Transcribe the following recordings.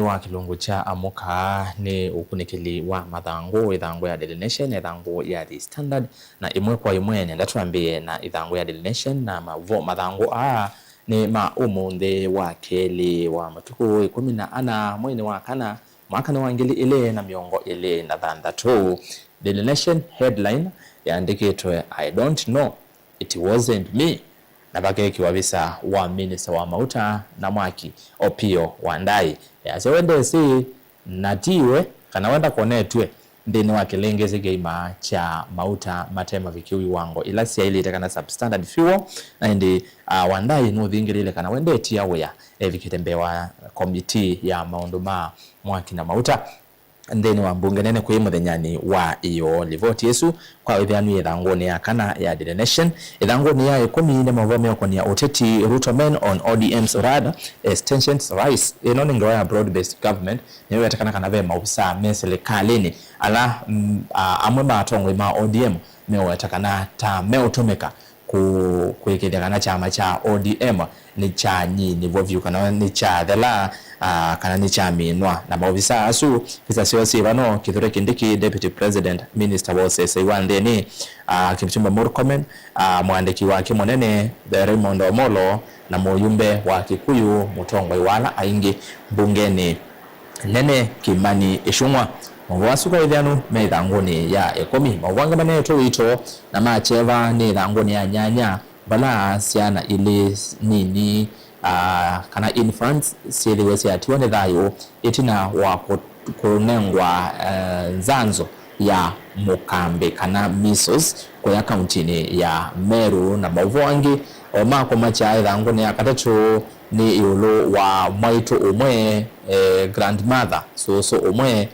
wa kilungu cha amuka ni ukunikili wa Mathanguni ithangu ya Daily Nation ithangu ya The Standard na imwe kwa imwe nenda tuambie na ithangu ya Daily Nation na Mauvoo Mathanguni ni umuthi wa keli wa matuku 14 mwezi wa kana mwaka wa ngili ile na miongo ile na thandatu. Daily Nation headline yaandikitwe I don't know it wasn't me na bakeki wabisa wa minister wa mauta na mwaki Opio Wandai yase wende si natiwe kana wenda konetwe ndini wa kilengeze geima cha mauta matema vikiwi wango ila sia ile itakana substandard fuel na ndi Wandai no thingirile kana wende tia wea vikitembewa committee ya maunduma mwaki na mauta ndeni wa mbunge nene kwa muthenyani wa iyo livoti yesu kwa withianu ithanguni ya kana ya Daily Nation ithanguni ya 10 ne Mauvoo kwa ya oteti Ruto men on ODM's rada extensions rise ino ni ya broad based government niwe yatakana kana ve maufisa meselikalini ala amwe matongwe ma ODM mewe yatakana ta meutumika kuikithia kana chama cha ODM ni cha nyini vovyu kana ni cha thela kana ni cha minwa na maofisa asu kisa sio sivano kithure kindiki deputy president minister wa sasa iwandeni Kipchumba Murkomen mwandiki wake monene Raymond Omolo na muyumbe wa Kikuyu Mutongo Iwala aingi bungeni nene Kimani Ichung'wa Mwasuka ithianu me ithanguni ya 10 mawanga mane to wito na macheva ni ithanguni ya nyanya bala siana ile nini kana infants siliwezi atiwa ni thayo itina wa kunengwa nzanzo ya mukambe kana misos kwa kauntini ya Meru na Mauvoo wangi omako macha ithanguni ya katatu ni iulu wa mwaitu umwe grandmother so umwe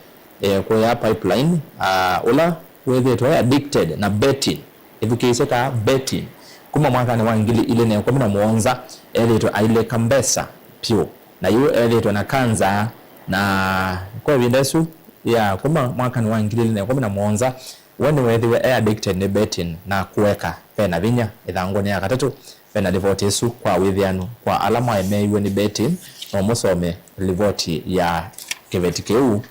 kwa ya pipeline ula wethe addicted na betting ithukiseka betting kuma mwaka ni wangili ile ne 17 eletwa aile kambesa pio na yu eletwa na kanza na kwa vindesu ya kuma mwaka ni wangili ile ne 17 wani wethe addicted na betting na kuweka pena vinya ithangoni ya katatu pena livoti yesu kwa withianu kwa alama emeiwe ni betting no musome livoti ya kevetikeu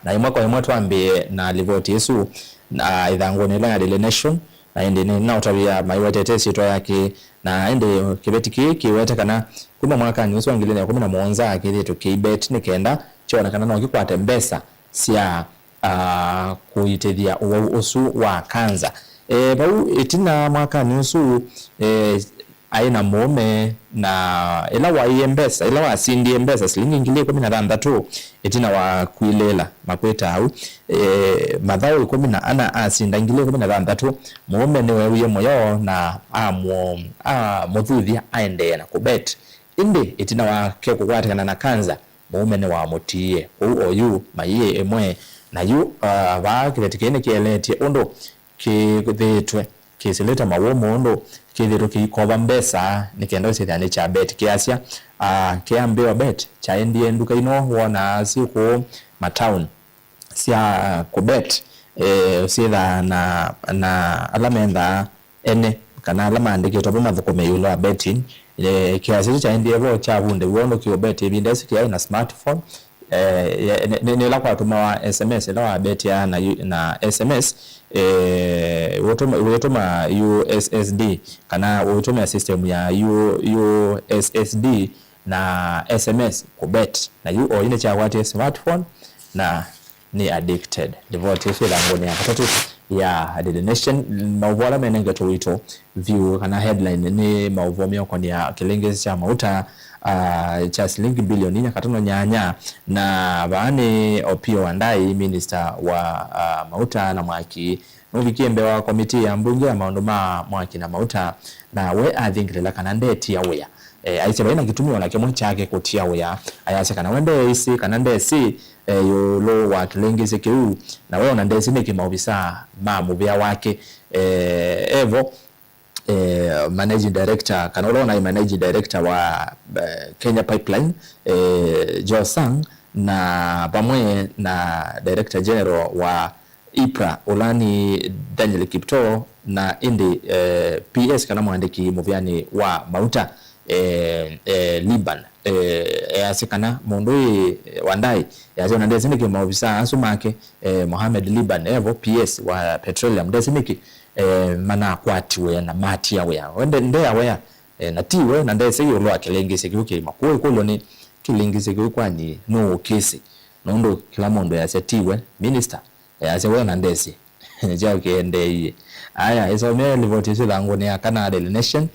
na imwe kwa imwe tuambie na livoti yesu na ithangoni la Daily Nation na indi na utawia maiwetetesi to yake na indi kibetiki kiwete kana kuma mwaka ni uswangile na 17 akili to kibet ni kenda chona kana no kikwate mbesa sia kuitethia usu wa kanza bau itina mwaka ni usu aina mume na ila wa mbesa ila wa sindi mbesa silingi ngile 16 itina wa kuilela makweta au madhao 10 asinda ngile 16 mume ni wewe moyo na muthuthia aende na kubet indi itina wa keko kwatikana na kanza mume ni wa mutie oyu maiye emwe na yu ba kivetikene kieletie ondo kithitwe kisileta mawomo ondo kithiro kikoba mbesa nikenda usithani cha bet kiasia kiambiwa bet cha endie nduka ino wona siku matown sia kubet usitha na alamenda ene kana alama andikitwa boma thukome yulo betting kiasi cha endie ro cha bunde wono kio bet ibinde sikia na smartphone ni la kwa tuma wa SMS la bet ya na SMS wotoma USSD kana wotoma system ya USSD na SMS kubet na yu ine cha wati smartphone na ni addicted devote fela ngoni ya katatu ya Daily Nation Mauvoo menenge to wito view kana headline ni Mauvoo kwa ya kilengezi cha mauta cha shilingi bilioni 4 nyanya na baani Opio Wandai minister wa mauta na mwaki novikiembe wa komiti ya mbunge ya maunduma mwaki na mauta na we athingilela kana ndeti ya wea aise baina kitumio na kemo chake kutia wea ayase kana wende isi kana ndesi yulo wa kilengezi kiu na wewe ndesi ni kimaofisa Mauvoo wake evo managing director kana unaona managing director wa Kenya Pipeline Josang na pamwe na director general wa IPRA Olani Daniel Kipto na indi PS kana mwandiki muvyani wa mauta Liban yasikana mundu wandai yaje na ndesimiki maofisa asumake Mohamed Liban evo PS wa petroleum ndesimiki mana kwatiwe na mati yawe wende nde yawe na tiwe na ndesigi ulo akilengise kiuke makuwe kulo ni kilingise kiuke ni no kesi nondo kila mondo yasetiwe minister yasewe na ndesi njao kiende aya iso me livotisi langu ni akana Daily Nation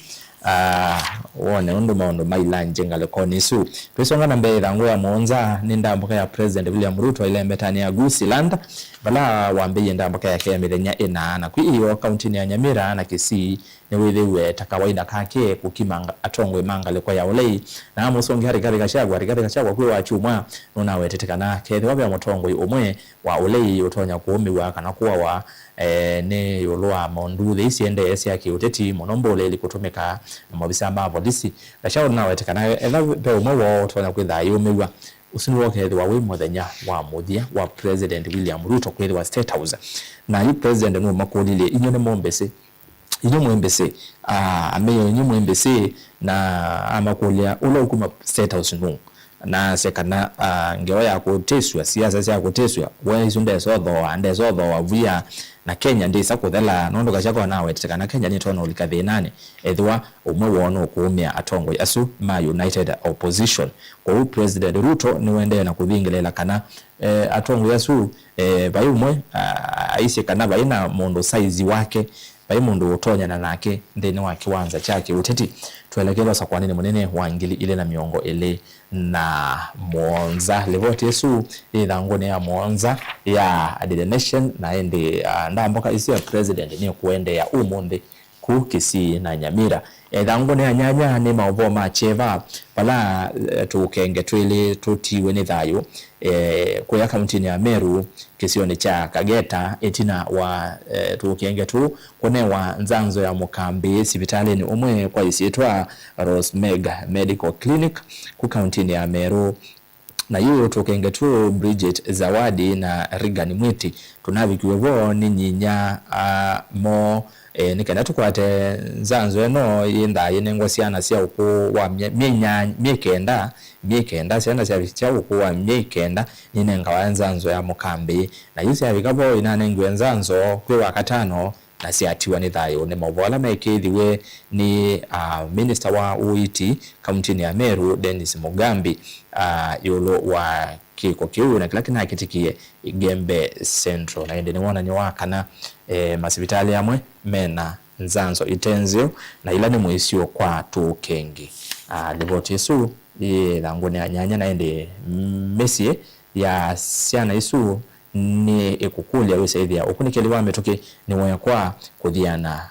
wone undu maondo mailanje ngale konisu pesonga na mbe langu ya monza ninda mboka ya President William Ruto ile mbetani ya Gusilanda bala wambe yenda mboka ya kaya mirenya ina na kui iyo kaunti ya Nyamira na Kisii ni wewe takawaida kake kukimanga atongwe mangale kwa ya ulei na amusongi hari kashagwa kwa wachumwa nuna wetetekana kethe wabe motongwe umwe wa ulei utonya kuumi wa kana kuwa wa ne yolwa mondu thisi ende esi yake uteti monombole ili kutumika mobisa mabo disi gashawo na wetekana ela be umwe wa utonya kwitha yumiwa usinu kethe wa we mothenya wa muthia wa President William Ruto kwitha wa State House na yu president no makolile inyone mombese inyo mwembese ameyo inyo mwembese na amakulia ulo kuma State House no na sekana ngewa ya kuteswa siasa ya kuteswa wewe isunde sodo wavuya na Kenya ndisa kuthela nondo gachako nawe tekana Kenya ni tono likathinane ethwa umwe wono kuumia atongo asu ma United Opposition kwa President Ruto ni wende na kuthingelela kana atongo asu bai umwe aise kana bai na mondo size wake bai mundu utonya na nake ndene wa kiwanza chake uteti tuelekeza sa kwa nini munene wangili ile na miongo ile na Monza levoti yesu ilangone ya Monza ya Daily Nation na ende ndamboka isi ya president ni kuende ya umonde ku Kisii na Nyamira ilangone ya nyanya ni Mauvoo macheva pala tukenge twili tutiwe ni thayo kwa kaunti ya Meru kisioni cha Kageta etina wa tukenge tu kone wa nzanzo ya Mukambi sibitali ni umwe kwa isietwa Rosemega Medical Clinic ku kaunti ya Meru na yu tukenge tu Bridget Zawadi na Regan Mwiti tunavikiwevo ni nyinya mo nikenda tukwate nzanzo eno yinda yenengwa siana sia uku wa miekenda siana sia uku wa miekenda ninenga wa nzanzo ya Mukambi na yusi ya vikabo inanengwe nzanzo kwe wakatano na siatiwa ni thayo ni Mauvoo mekithiwe ni minister wa UIT kaunti ya Meru Dennis Mugambi yolo wa kiko kiu na kila kina kitikie Gembe Central na ende niwona ni wakana masibitali yamwe mena nzanzo itenzio na ilani muisio kwa tukengi livoti yesu langone ya nyanya na ende mesie ya siana isu ni ekukulia wesaidia ukunikeliwa metoke ni waya kwa kudhiana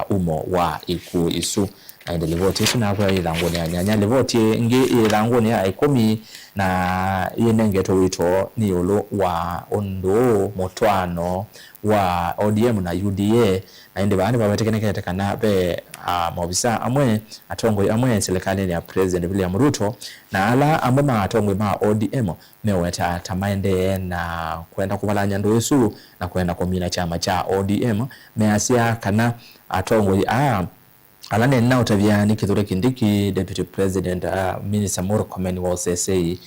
umo wa iku isu na ende livoti yesu na kwa ilangone ya nyanya livoti nge ilangone ya ikomi na yenengeto wito ni yolo wa ondo motwano wa ODM na UDA na ende baani babatekeneka na be maofisa amwe atongo amwe serikali ya President William Ruto na ala amwe atongo ma ODM meweta tamaende na kwenda kubalanya ndoyesu na kwenda komina chama cha ODM measia kana atongo alane na utaviani kithure kindiki Deputy President Minister Murkomen wa OCC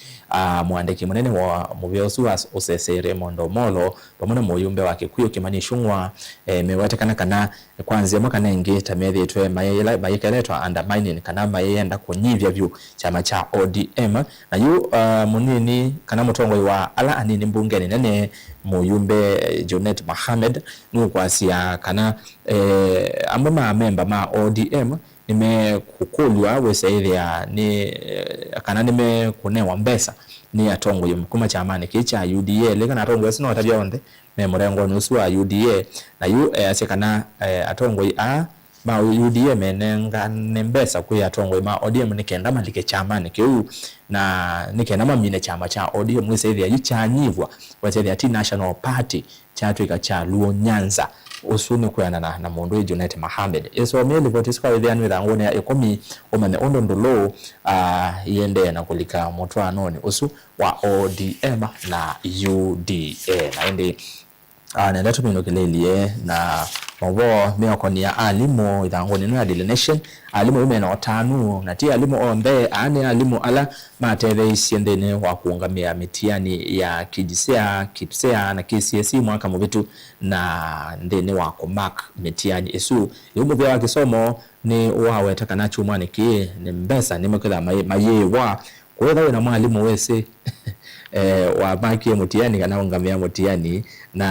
mwandiki munene wa muvyosu wa OCC Raymond Omolo pamona muyumbe wake kuyo kimanishungwa mewatekana kana kwanza mwaka nenge tamethi etwe mayekeletwa undermining kana mayenda kunyivya vyu chama cha ODM na yu munini kana mutongo wa ala anini mbungeni nene muyumbe Jonet Mohamed nukwasia kana ambama member ma ODM nimekukulwa wesaidia ni kana nimekunewa mbesa ni atongo yumkuma cha amani kicha UDA lekana atongo yasino watabia onde memorengo nusu wa UDA na yu asekana atongo ma UDA menenga nembesa kuya atongo ma ODM nikenda malike cha amani kiu na nikenda mamine chama cha ODM wesaidia yichanyivwa wesaidia ti National Party chatwika cha Luo Nyanza usuni kuyana na mundu Jonet Mohamed eso mele votis kwa idhianu idhangone ya ekomi umane ondo ndolo yende na kulika motu anoni usu wa ODM na UDA na indi nenda tumino kilelie na Mauvoo meokonia alimu ithangu ni ya Daily Nation alimu imena otanu na ti alimu ombe ane alimu ala matetheisye nthini wa kuungamia mitiani ya kijisea kipsea na KCSE mwaka mubitu na nthini wa kumark mitiani isu yumuthia wa kisomo ni waweta kana chuma niki ni mbesa ni mukitha mayewa kwetha wina mwalimu wese wa maki mutiani kana ungamia mutiani na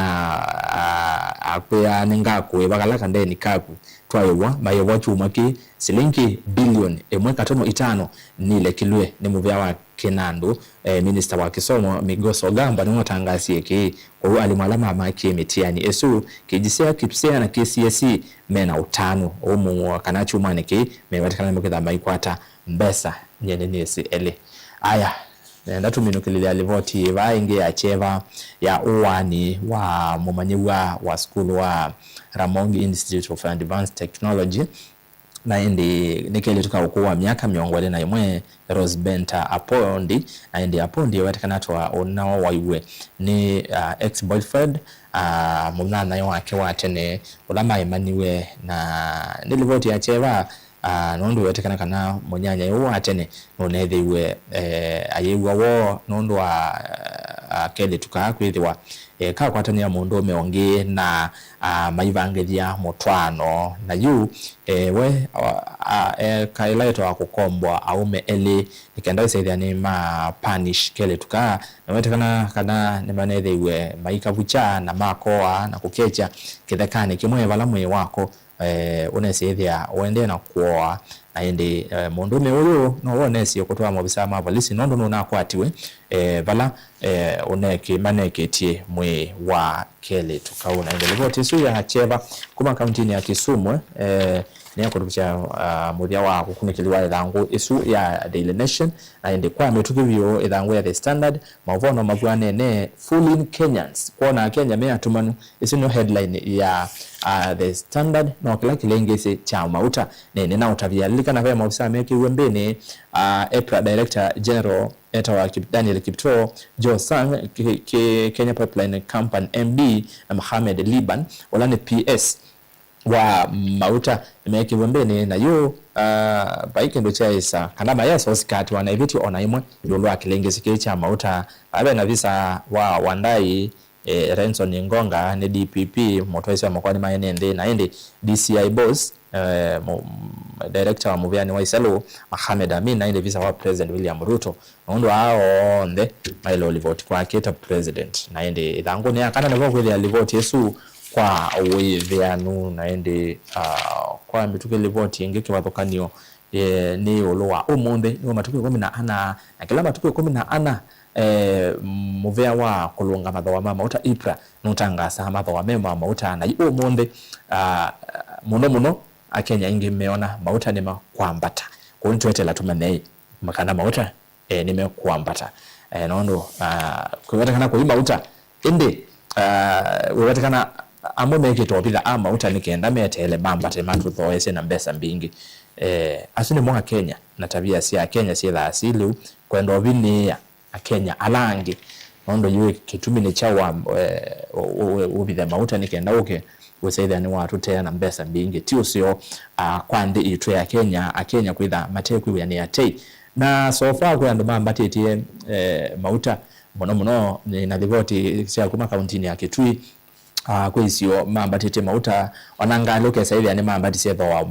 akwea ningaku ebagalaka ndeni kaku twayewa mayewa chuma ki silingi bilioni 1.5 nile kilwe ni muvya wa Kinandu minister wa kisomo Migoso Gamba ni watangazie ki kwa alimalama maki mitiani esu kijisea kipsea na KCSE mena utano umu kana chuma niki mewatikana mukitha maikwata mbesa nyenenesi ele aya ndatu minukilile alivoti vaingi ya cheva ya uwani wa mumanyiwa wa school wa Ramogi Institute of Advanced Technology na indi nikeli tukaukua miaka miongole na imwe Rosbenta Apondi na indi Apondi watakana tuwa unao waiwe ni ex-boyfriend mumana wake watene ulama imaniwe na nilivoti ya cheva nondu wetekana kana munyanya yo atene nonethiwe ayewa wo nondu wa kele tukakwithiwa ka kwatania mundu meongi na maivangithia mutwano na yu we kailaito wa kukombwa aume eli nikenda isaithia ni ma punish kele tuka na wetekana kana ni manethiwe maikavucha na makoa na kukecha kithekane kimwe balamwe wako unesethia wende na kuoa na indi mundume uyu no wonesi okutwa mobisa ma polisi nondo nona kwatiwe bala uneki maneketie mwe wa kele tukauna indi ripoti su ya Hacheva kuma kaunti ya Kisumu ni yakurukia muthia wa kukunikiliwa ithangu isu ya Daily Nation na indi kwa metukivyo ithangu ya The Standard Mauvoo mavwane ne fooling Kenyans kuona Kenya meatumanu isu no headline ya The Standard no kila kilengese cha mauta nene na utavyalika na vya maofisa meki wembeni EPRA Director General Etawa Daniel Kipto Joe Sang Kenya Pipeline Company MD na Mohamed Liban walane PS wa mauta meki wembeni na yu baike ndo chaisa kana maya sosikati wana eviti onaimwe yolwa kilengese cha mauta abe na visa wa wandai Renson Ngonga ni DPP motwaisi wa makwani maenende na ende DCI boss director wa Muviani wa Isalo Mohamed Amin na ende visa wa President William Ruto nondo hao onde mailo olivoti kwa keta president na ende ithangu ni akana nebo kweli alivoti Yesu kwa weveanu na ende kwa mituke livoti ngeke wathokanio ni olowa umunde ni matuke 14 na kila matuke 14 muvea wa kulunga mathawa ma mauta IPRA nutangasa mathawa mema mauta na umunde muno Akenya ingi meona mauta ni makwambata kunitwetela tumanei makana mauta ni mekwambata nondo kuwatakana kwa mauta indi watakana amomeke topila mauta nikenda metele bambate matu thoese na mbesa mbingi asuni mwa Kenya na tabia si ya Kenya si la asili kwenda obini Kenya alangi nondo yue kitumi ni chawa ubithe mauta nikenda uke usaidha ni watu tea na mbesa mbingi tio sio kwandi itwe ya Kenya kwitha mateku ya ni atei na so far kwa ndo mambati etie mauta muno ni na devoti sia kuma kaunti ya Kitui kwesio mambati etie mauta wanangalo ke saidha ni mambati sia tho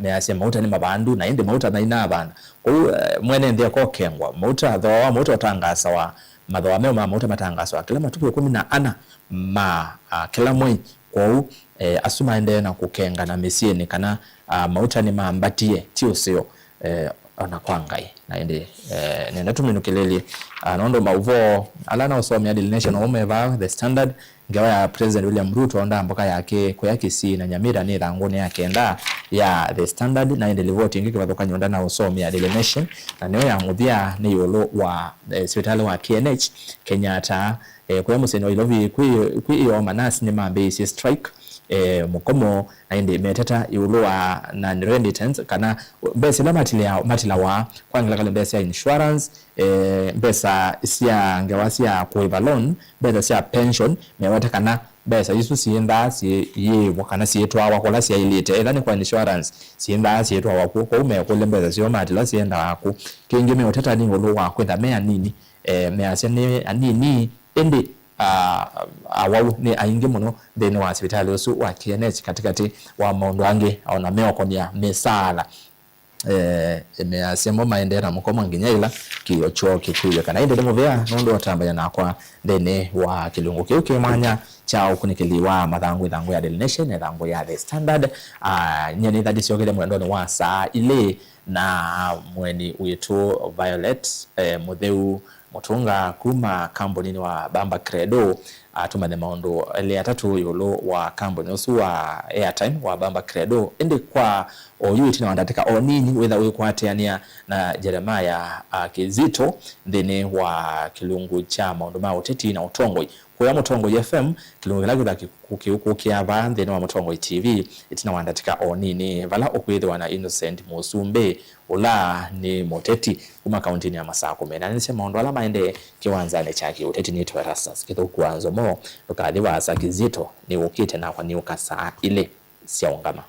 measia mauta ni mabandu na inde mauta na ina abana kwa mwene ndia ko kengwa mauta tho mauta otangasa wa mathawa mema mauta matangasa wa kila matuko 14 ma kila mwe kwa asuma ende na kukenga na mesieni kana mauta ni maambatie tio sio ona kwangai na ende nenda tuminukileli nondo Mauvoo alana usomya Daily Nation umeva The Standard ngawa ya President William Ruto onda mboka yake kwa yake si na Nyamira ni rangone yake enda ya The Standard na ende livoti ngike bathoka nyonda na usomya Daily Nation na niyo ya muthia ni yolo wa hospitali wa KNH Kenyatta kwa museno ilovi kwi iyo manasi ni mambe si strike mukomo na indi metata yulua na remittance kana mbese la matila wa kwa ngala kale mbese ya insurance mbesa sia ngawasi ya kuiva loan mbesa sia pension mewata kana besa yisu sienda si ye wakana si yetu awakola si ilite ela ni kwa insurance sienda si yetu awako ko me ko lembeza sio mati la sienda wako kingi me otata ni ngolo wako nda me anini me asene anini ende awawu ni ainge muno then wa hospitali osu wa KNH katikati wa maondo ange aona me okonia mesala me asemo maendera mukoma nginyaila kiyocho kikuyo kana inde demovea nondo watambaya nakwa ndene wa kilungu kiuke manya chao kunikiliwa Mathanguni ithangu ya Daily Nation ithangu ya The Standard nyene thadi siogele mwendoni wa saa ile na mweni wetu Violet Mauvoo mutunga kuma kamboni wa Bamba Credo atumane maondo ele atatu yolo wa kamboni osu wa airtime wa Bamba Credo ende kwa oyuti na wandateka onini whether we kwatiania na Jeremiah Kizito ndene wa kilungu cha maondo ma uteti na utongo kwa Mutongo FM kilungu lagula kukiuku kiaba ndene wa Mutongo TV itina wandateka onini vala okwedwa na Innocent Musumbe ula ni moteti kuma kaunti ya Masako mena nise maondo ala maende kiwanzane chaki uteti ni Erastus Nzomo ukadhiwa Kizito ni ukite na kwa ni ukasa ile siaungama.